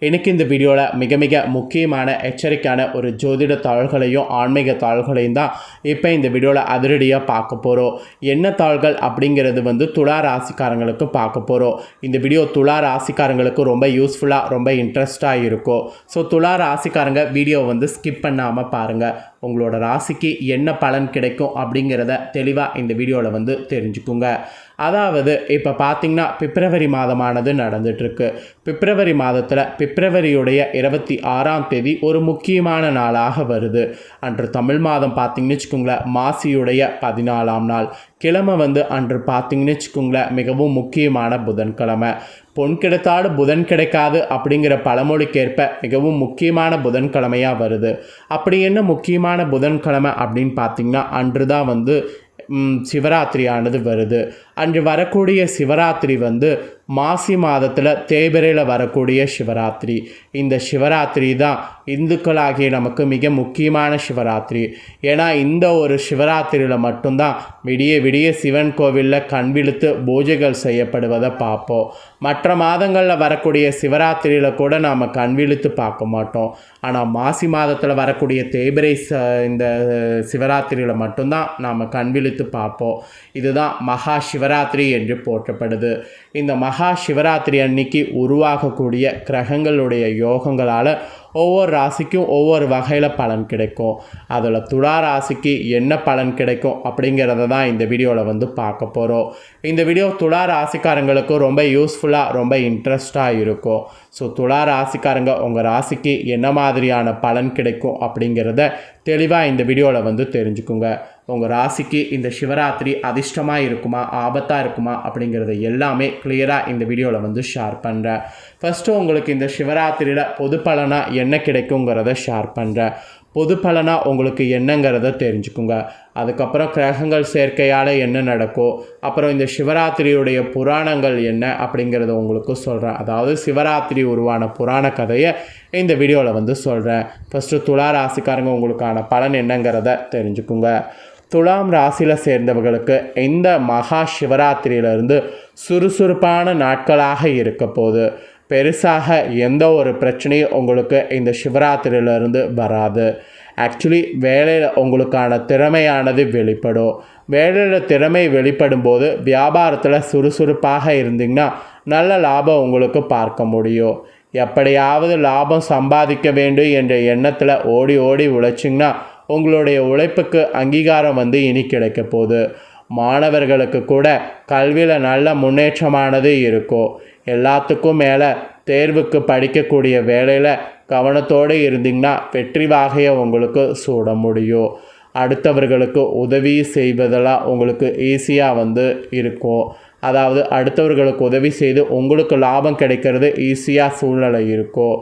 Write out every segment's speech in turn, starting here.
இன்றைக்கி இந்த வீடியோவில் மிக மிக முக்கியமான எச்சரிக்கையான ஒரு ஜோதிட தாள்களையும் ஆன்மீக தாள்களையும் தான் இப்போ இந்த வீடியோவில் அதிரடியாக பார்க்க போகிறோம். என்ன தாள்கள் அப்படிங்கிறது துலா ராசிக்காரங்களுக்கு பார்க்க போகிறோம். இந்த வீடியோ துலா ராசிக்காரங்களுக்கு ரொம்ப யூஸ்ஃபுல்லாக ரொம்ப இன்ட்ரெஸ்டாக இருக்கும். ஸோ துலா ராசிக்காரங்க வீடியோ ஸ்கிப் பண்ணாமல் பாருங்கள். உங்களோட ராசிக்கு என்ன பலன் கிடைக்கும் அப்படிங்கிறத தெளிவாக இந்த வீடியோவில் தெரிஞ்சுக்குங்க. அதாவது இப்போ பார்த்திங்கன்னா பிப்ரவரி மாதமானது நடந்துகிட்ருக்கு. பிப்ரவரி மாதத்தில் பிப்ரவரியுடைய 26ஆம் தேதி ஒரு முக்கியமான நாளாக வருது. அன்று தமிழ் மாதம் பார்த்திங்கன்னு வச்சுக்கோங்களேன் மாசியுடைய 14ஆம் நாள் கிழமை அன்று பார்த்திங்கன்னு வச்சுக்கோங்களேன் மிகவும் முக்கியமான புதன்கிழமை. பொன் கிடைத்தாலும் புதன் கிடைக்காது அப்படிங்கிற பழமொழிக்கேற்ப மிகவும் முக்கியமான புதன்கிழமையாக வருது. அப்படி என்ன முக்கியமான புதன்கிழமை அப்படின்னு பார்த்திங்கன்னா அன்று தான் சிவராத்திரியானது வருது. அன்று வரக்கூடிய சிவராத்திரி மாசி மாதத்தில் தேய்பிரையில் வரக்கூடிய சிவராத்திரி. இந்த சிவராத்திரி தான் இந்துக்களாகிய நமக்கு மிக முக்கியமான சிவராத்திரி. ஏன்னா இந்த ஒரு சிவராத்திரியில் மட்டும்தான் விடிய விடிய சிவன் கோவிலில் கண்விழுத்து பூஜைகள் செய்யப்படுவதை பார்ப்போம். மற்ற மாதங்களில் வரக்கூடிய சிவராத்திரியில் கூட நாம் கண்விழுத்து பார்க்க மாட்டோம். ஆனால் மாசி மாதத்தில் வரக்கூடிய தேய்பிரை இந்த சிவராத்திரியில் மட்டும்தான் நாம் கண்விழுத்து பார்ப்போம். இதுதான் மகா சிவராத்திரி என்று போற்றப்படுது. இந்த மகா சிவராத்திரி அன்னைக்கு உருவாகக்கூடிய கிரகங்களுடைய யோகங்களால் ஒவ்வொரு ராசிக்கும் ஒவ்வொரு வகையில் பலன் கிடைக்கும். அதில் துலா ராசிக்கு என்ன பலன் கிடைக்கும் அப்படிங்கிறத தான் இந்த வீடியோவில் பார்க்க போகிறோம். இந்த வீடியோ துலா ராசிக்காரங்களுக்கு ரொம்ப யூஸ்ஃபுல்லாக ரொம்ப இன்ட்ரெஸ்டாக இருக்கும். ஸோ துலா ராசிக்காரங்க உங்கள் ராசிக்கு என்ன மாதிரியான பலன் கிடைக்கும் அப்படிங்கிறத தெளிவாக இந்த வீடியோவில் தெரிஞ்சுக்குங்க. உங்கள் ராசிக்கு இந்த சிவராத்திரி அதிர்ஷ்டமாக இருக்குமா ஆபத்தாக இருக்குமா அப்படிங்கிறத எல்லாமே கிளியராக இந்த வீடியோவில் ஷேர் பண்ணுறேன். ஃபஸ்ட்டு உங்களுக்கு இந்த சிவராத்திரியில் பொது பலனாக என்ன கிடைக்குங்கிறத ஷேர் பண்ணுறேன். பொது பலனாக உங்களுக்கு என்னங்கிறத தெரிஞ்சுக்குங்க. அதுக்கப்புறம் கிரகங்கள் சேர்க்கையால் என்ன நடக்கும், அப்புறம் இந்த சிவராத்திரியுடைய புராணங்கள் என்ன அப்படிங்கிறத உங்களுக்கு சொல்கிறேன். அதாவது சிவராத்திரி உருவான புராண கதையை இந்த வீடியோவில் சொல்கிறேன். ஃபஸ்ட்டு துலா ராசிக்காரங்க உங்களுக்கான பலன் என்னங்கிறத தெரிஞ்சுக்குங்க. துலாம் ராசியில் சேர்ந்தவர்களுக்கு இந்த மகா சிவராத்திரியிலிருந்து சுறுசுறுப்பான நாட்களாக இருக்க போகுது. பெருசாக எந்த ஒரு பிரச்சனையும் உங்களுக்கு இந்த சிவராத்திரியிலிருந்து வராது. ஆக்சுவலி வேலையில் உங்களுக்கான திறமையானது வெளிப்படும். வேலையில் திறமை வெளிப்படும் போது வியாபாரத்தில் சுறுசுறுப்பாக இருந்தீங்கன்னா நல்ல லாபம் உங்களுக்கு பார்க்க முடியும். எப்படியாவது லாபம் சம்பாதிக்க வேண்டும் என்ற எண்ணத்தில் ஓடி ஓடி உழைச்சிங்கன்னா உங்களுடைய உழைப்புக்கு அங்கீகாரம் இனி கிடைக்க போகுது. மாணவர்களுக்கு கூட கல்வியில் நல்ல முன்னேற்றமானது இருக்கும். எல்லாத்துக்கும் மேலே தேர்வுக்கு படிக்கக்கூடிய வேலையில் கவனத்தோடு இருந்தீங்கன்னா வெற்றி வாகையை உங்களுக்கு சூட முடியும். அடுத்தவர்களுக்கு உதவி செய்வதெல்லாம் உங்களுக்கு ஈஸியாக இருக்கும். அதாவது அடுத்தவர்களுக்கு உதவி செய்து உங்களுக்கு லாபம் கிடைக்கிறது ஈஸியாக சூழ்நிலை இருக்கும்.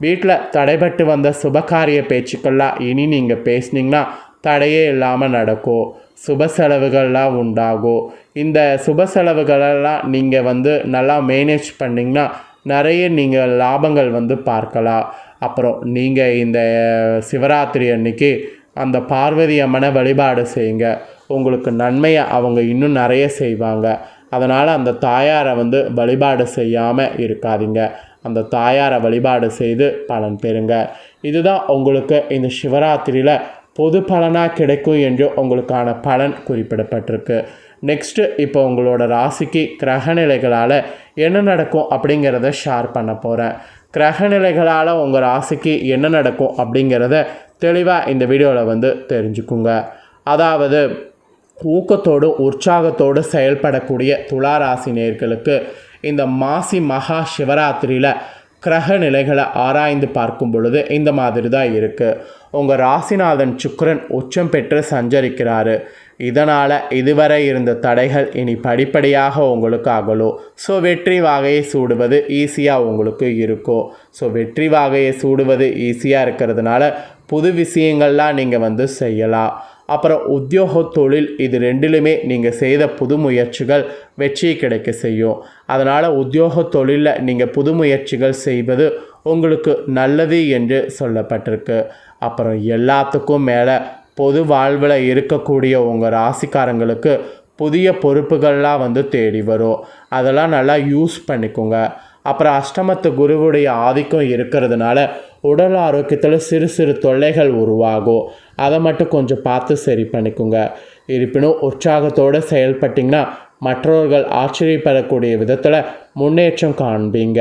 வீட்டில் தடைபட்டு வந்த சுபகாரிய பேச்சுக்கள்லாம் இனி நீங்கள் பேசுனீங்கன்னா தடையே இல்லாமல் நடக்கும். சுப செலவுகள்லாம் உண்டாகும். இந்த சுப செலவுகளெல்லாம் நீங்கள் நல்லா மேனேஜ் பண்ணிங்கன்னா நிறைய நீங்கள் லாபங்கள் பார்க்கலாம். அப்புறம் நீங்கள் இந்த சிவராத்திரி அன்னைக்கு அந்த பார்வதி அம்மனை வழிபாடு செய்யுங்க. உங்களுக்கு நன்மையை அவங்க இன்னும் நிறைய செய்வாங்க. அதனால் அந்த தாயாரை வழிபாடு செய்யாமல் இருக்காதீங்க. அந்த தாயாரை வழிபாடு செய்து பலன் பெறுங்க. இதுதான் உங்களுக்கு இந்த சிவராத்திரியில் பொது பலனாக கிடைக்கும் என்று உங்களுக்கான பலன் குறிப்பிடப்பட்டிருக்கு. நெக்ஸ்ட்டு இப்போ உங்களோட ராசிக்கு கிரகநிலைகளால் என்ன நடக்கும் அப்படிங்கிறத ஷேர் பண்ண போகிறேன். கிரகநிலைகளால் உங்கள் ராசிக்கு என்ன நடக்கும் அப்படிங்கிறத தெளிவாக இந்த வீடியோவில் தெரிஞ்சுக்குங்க. அதாவது ஊக்கத்தோடு உற்சாகத்தோடு செயல்படக்கூடிய துலா ராசி நேயர்களுக்கு இந்த மாசி மகா சிவராத்திரியில் கிரக நிலைகளை ஆராய்ந்து பார்க்கும் பொழுது இந்த மாதிரி தான் இருக்குது. உங்கள் ராசிநாதன் சுக்கிரன் உச்சம் பெற்று சஞ்சரிக்கிறாரு. இதனால் இதுவரை இருந்த தடைகள் இனி படிப்படியாக உங்களுக்கு அகலும். ஸோ வெற்றி வாகையை சூடுவது ஈஸியாக உங்களுக்கு இருக்கும். ஸோ வெற்றி வாகையை சூடுவது ஈஸியாக இருக்கிறதுனால புது விஷயங்கள்லாம் நீங்கள் செய்யலாம். அப்புறம் உத்தியோக தொழில் இது ரெண்டிலுமே நீங்கள் செய்த புது முயற்சிகள் வெற்றி கிடைக்க செய்யும். அதனால் உத்தியோக தொழிலில் நீங்கள் புது முயற்சிகள் செய்வது உங்களுக்கு நல்லது என்று சொல்லப்பட்டிருக்கு. அப்புறம் எல்லாத்துக்கும் மேலே பொது வாழ்வில் இருக்கக்கூடிய உங்கள் ராசிக்காரங்களுக்கு புதிய பொறுப்புகள்லாம் தேடி வரும். அதெல்லாம் நல்லா யூஸ் பண்ணிக்கோங்க. அப்புறம் அஷ்டமத்து குருவுடைய ஆதிக்கம் இருக்கிறதுனால உடல் ஆரோக்கியத்தில் சிறு சிறு தொல்லைகள் உருவாகும். அதை மட்டும் கொஞ்சம் பார்த்து சரி பண்ணிக்கோங்க. இருப்பினும் உற்சாகத்தோடு செயல்பட்டிங்கன்னா மற்றவர்கள் ஆச்சரியப்படக்கூடிய விதத்தில் முன்னேற்றம் காண்பீங்க.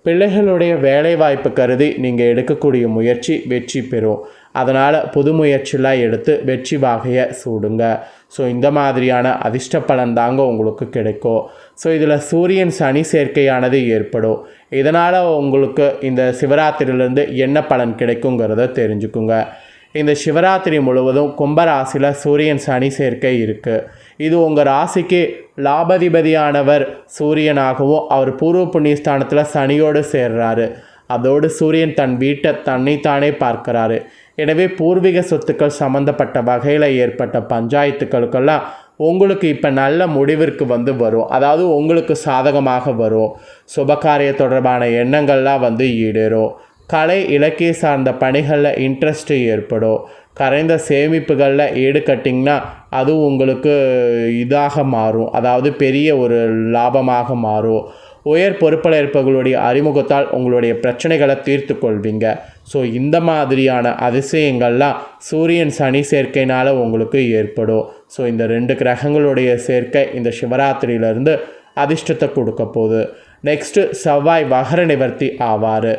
பிள்ளைகளுடைய வேலைவாய்ப்பு கருதி நீங்கள் எடுக்கக்கூடிய முயற்சி வெற்றி பெறும். அதனால் புது முயற்சியெலாம் எடுத்து வெற்றி வாகையை சூடுங்க. ஸோ இந்த மாதிரியான அதிர்ஷ்ட பலன் தாங்க உங்களுக்கு கிடைக்கும். ஸோ இதில் சூரியன் சனி சேர்க்கையானது ஏற்படும். இதனால் உங்களுக்கு இந்த சிவராத்திரியிலேருந்து என்ன பலன் கிடைக்குங்கிறத தெரிஞ்சுக்குங்க. இந்த சிவராத்திரி முழுவதும் கும்பராசியில் சூரியன் சனி சேர்க்கை இருக்குது. இது உங்கள் ராசிக்கு லாபாதிபதியானவர் சூரியனாகவும் அவர் பூர்வ புண்ணியஸ்தானத்தில் சனியோடு சேர்றாரு. அதோடு சூரியன் தன் வீட்டை தன்னைத்தானே பார்க்கிறாரு. எனவே பூர்வீக சொத்துக்கள் சம்மந்தப்பட்ட வகையில் ஏற்பட்ட பஞ்சாயத்துக்களுக்கெல்லாம் உங்களுக்கு இப்போ நல்ல முடிவிற்கு வரும். அதாவது உங்களுக்கு சாதகமாக வரும். சுபகாரிய தொடர்பான எண்ணங்கள்லாம் ஈடேறும். கலை இலக்கிய சார்ந்த பணிகளில் இன்ட்ரெஸ்ட்டு ஏற்படும். கரைந்த சேமிப்புகளில் ஈடுகட்டிங்கன்னா அது உங்களுக்கு இதாக மாறும். அதாவது பெரிய ஒரு லாபமாக மாறும். உயர் பொறுப்பேற்பவர்களுடைய அறிமுகத்தால் உங்களுடைய பிரச்சனைகளை தீர்த்து கொள்வீங்க. ஸோ இந்த மாதிரியான அதிசயங்கள்லாம் சூரியன் சனி சேர்க்கையினால் உங்களுக்கு ஏற்படும். ஸோ இந்த 2 கிரகங்களுடைய சேர்க்கை இந்த சிவராத்திரியிலேருந்து அதிர்ஷ்டத்தை கொடுக்க போகுது. நெக்ஸ்ட்டு செவ்வாய் வகர நிவர்த்தி ஆவார்.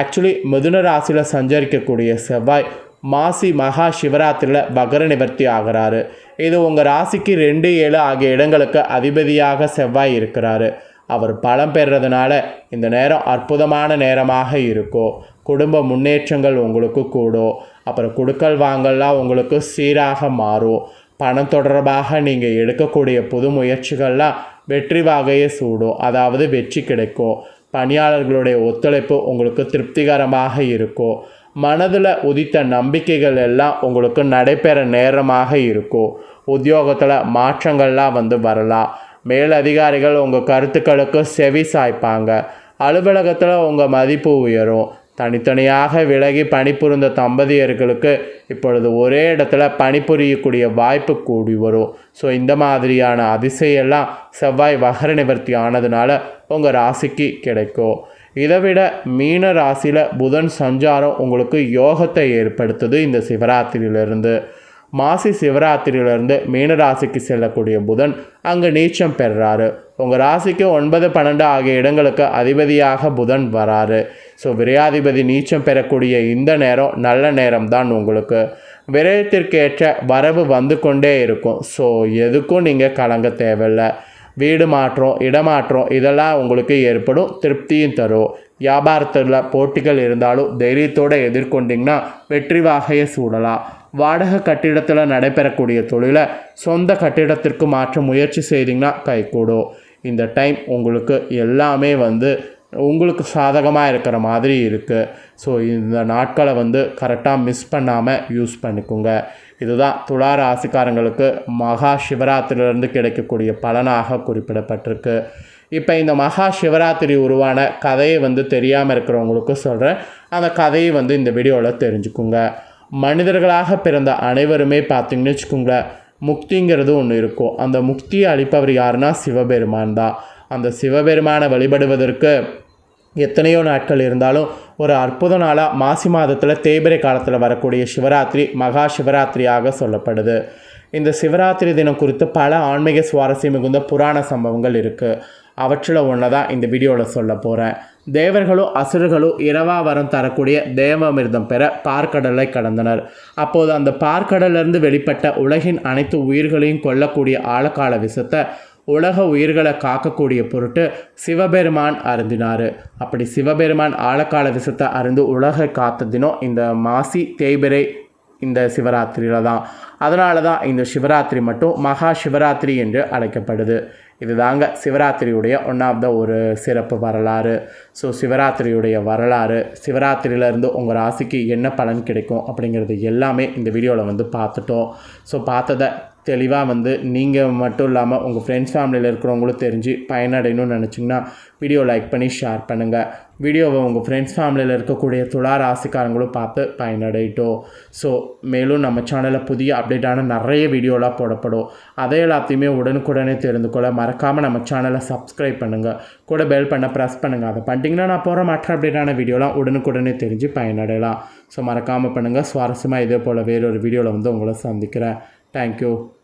ஆக்சுவலி மிதுன ராசியில் சஞ்சரிக்கக்கூடிய செவ்வாய் மாசி மகா சிவராத்திரியில் வகர நிவர்த்தி ஆகிறாரு. இது உங்கள் ராசிக்கு 2, 7 ஆகிய இடங்களுக்கு அதிபதியாக செவ்வாய் இருக்கிறாரு. அவர் பலம் பெறுறதுனால இந்த நேரம் அற்புதமான நேரமாக இருக்கும். குடும்ப முன்னேற்றங்கள் உங்களுக்கு கூடும். அப்புறம் கொடுக்கல் வாங்கல்லாம் உங்களுக்கு சீராக மாறும். பணம் தொடர்பாக நீங்கள் எடுக்கக்கூடிய புது முயற்சிகள்லாம் வெற்றி வாகையை சூடும். அதாவது வெற்றி கிடைக்கும். பணியாளர்களுடைய ஒத்துழைப்பு உங்களுக்கு திருப்திகரமாக இருக்கும். மனதில் உதித்த நம்பிக்கைகள் எல்லாம் உங்களுக்கு நடைபெற நேரமாக இருக்கும். உத்தியோகத்தில் மாற்றங்கள்லாம் வரலாம். மேலதிகாரிகள் உங்கள் கருத்துக்களுக்கு செவி சாய்ப்பாங்க. அலுவலகத்தில் உங்கள் மதிப்பு உயரும். தனித்தனியாக விலகி பணிபுரிந்த தம்பதியர்களுக்கு இப்பொழுது ஒரே இடத்துல பணிபுரியக்கூடிய வாய்ப்பு கூடி வரும். ஸோ இந்த மாதிரியான அதிசயெல்லாம் செவ்வாய் வகர நிவர்த்தி ஆனதுனால உங்கள் ராசிக்கு கிடைக்கும். இதை விட மீன ராசியில் புதன் சஞ்சாரம் உங்களுக்கு யோகத்தை ஏற்படுத்துது. இந்த சிவராத்திரியிலிருந்து மாசி சிவராத்திரியிலிருந்து மீன ராசிக்கு செல்லக்கூடிய புதன் அங்கே நீச்சம் பெறுறாரு. உங்கள் ராசிக்கு 9, 12 ஆகிய இடங்களுக்கு அதிபதியாக புதன் வராரு. ஸோ விரையாதிபதி நீச்சம் பெறக்கூடிய இந்த நேரம் நல்ல நேரம் தான் உங்களுக்கு. விரயத்திற்கேற்ற வரவு கொண்டே இருக்கும். ஸோ எதுக்கும் நீங்கள் கலங்க தேவையில்லை. வீடு மாற்றம், இடமாற்றம் இதெல்லாம் உங்களுக்கு ஏற்படும். திருப்தியும் தரும். வியாபாரத்தில் போட்டிகள் இருந்தாலும் தைரியத்தோடு எதிர்கொண்டிங்கன்னா வெற்றி வாகையை சூடலாம். வாடகை கட்டிடத்தில் நடைபெறக்கூடிய தொழிலை சொந்த கட்டிடத்திற்கு மாற்ற முயற்சி செய்திங்கன்னா கைகூடும். இந்த டைம் உங்களுக்கு எல்லாமே உங்களுக்கு சாதகமாக இருக்கிற மாதிரி இருக்குது. ஸோ இந்த நாட்களை கரெக்டாக மிஸ் பண்ணாமல் யூஸ் பண்ணிக்கோங்க. இதுதான் துலா ராசிக்காரங்களுக்கு மகா சிவராத்திரியிலிருந்து கிடைக்கக்கூடிய பலனாக குறிப்பிடப்பட்டிருக்கு. இப்போ இந்த மகா சிவராத்திரி உருவான கதையை தெரியாமல் இருக்கிறவங்களுக்கு சொல்கிறேன். அந்த கதையை இந்த வீடியோவில் தெரிஞ்சுக்குங்க. மனிதர்களாக பிறந்த அனைவருமே பார்த்திங்கன்னு வச்சுக்கோங்களேன், முக்திங்கிறது ஒன்று இருக்கும். அந்த முக்தியை அளிப்பவர் யாருன்னா சிவபெருமான் தான். அந்த சிவபெருமானை வழிபடுவதற்கு எத்தனையோ நாட்கள் இருந்தாலும் ஒரு அற்புத நாளாக மாசி மாதத்தில் தேய்பிரை காலத்தில் வரக்கூடிய சிவராத்திரி மகா சிவராத்திரியாக சொல்லப்படுது. இந்த சிவராத்திரி தினம் குறித்து பல ஆன்மீக சுவாரஸ்யம் மிகுந்த புராண சம்பவங்கள் இருக்குது. அவற்றில் ஒன்று தான் இந்த வீடியோவில் சொல்ல போகிறேன். தேவர்களும் அசுரர்களும் இரவா வரம் தரக்கூடிய தேவாமிர்தம் பெற பார்க்கடலை கடந்தனர். அப்போது அந்த பார்க்கடலிருந்து வெளிப்பட்ட உலகின் அனைத்து உயிர்களையும் கொல்லக்கூடிய ஆழக்கால விஷத்தை உலக உயிர்களை காக்கக்கூடிய பொருட்டு சிவபெருமான் அருந்தினார். அப்படி சிவபெருமான் ஆழக்கால விஷத்தை அருந்து உலகை காத்த தினம் இந்த மாசி தேய்பிரை இந்த சிவராத்திரியில் தான். அதனால தான் இந்த சிவராத்திரி மட்டும் மகா சிவராத்திரி என்று அழைக்கப்படுது. இதுதாங்க சிவராத்திரியுடைய ஒரு சிறப்பு வரலாறு. ஸோ சிவராத்திரியுடைய வரலாறு, சிவராத்திரியிலேருந்து உங்கள் ராசிக்கு என்ன பலன் கிடைக்கும் அப்படிங்கிறது எல்லாமே இந்த வீடியோவில் பார்த்துட்டோம். ஸோ பார்த்ததை தெளிவாக வந்து நீங்கள் மட்டும் இல்லாமல் உங்கள் ஃப்ரெண்ட்ஸ் ஃபேமிலியில் இருக்கிறவங்களும் தெரிஞ்சு பயனடையணும்னு நினச்சிங்கன்னா வீடியோ லைக் பண்ணி ஷேர் பண்ணுங்கள். வீடியோவை உங்கள் ஃப்ரெண்ட்ஸ் ஃபேமிலியில் இருக்கக்கூடிய துலா ராசிக்காரங்களும் பார்த்து பயனடையட்டும். ஸோ மேலும் நம்ம சேனலில் புதிய அப்டேட்டான நிறைய வீடியோலாம் போடப்படும். அதை எல்லாத்தையுமே உடனுக்குடனே தெரிந்து கொள்ள மறக்காமல் நம்ம சேனலை சப்ஸ்கிரைப் பண்ணுங்கள். கூட பெல் பண்ண ப்ரெஸ் பண்ணுங்கள். அதை பண்ணிட்டீங்கன்னா நான் போகிற மற்ற அப்டேட்டான வீடியோலாம் உடனுக்குடனே தெரிஞ்சு பயனடையலாம். ஸோ மறக்காமல் பண்ணுங்கள். சுவாரஸ்யமாக இதே போல் வேறொரு வீடியோவில் வந்து உங்களை சந்திக்கிறேன். தேங்க்யூ.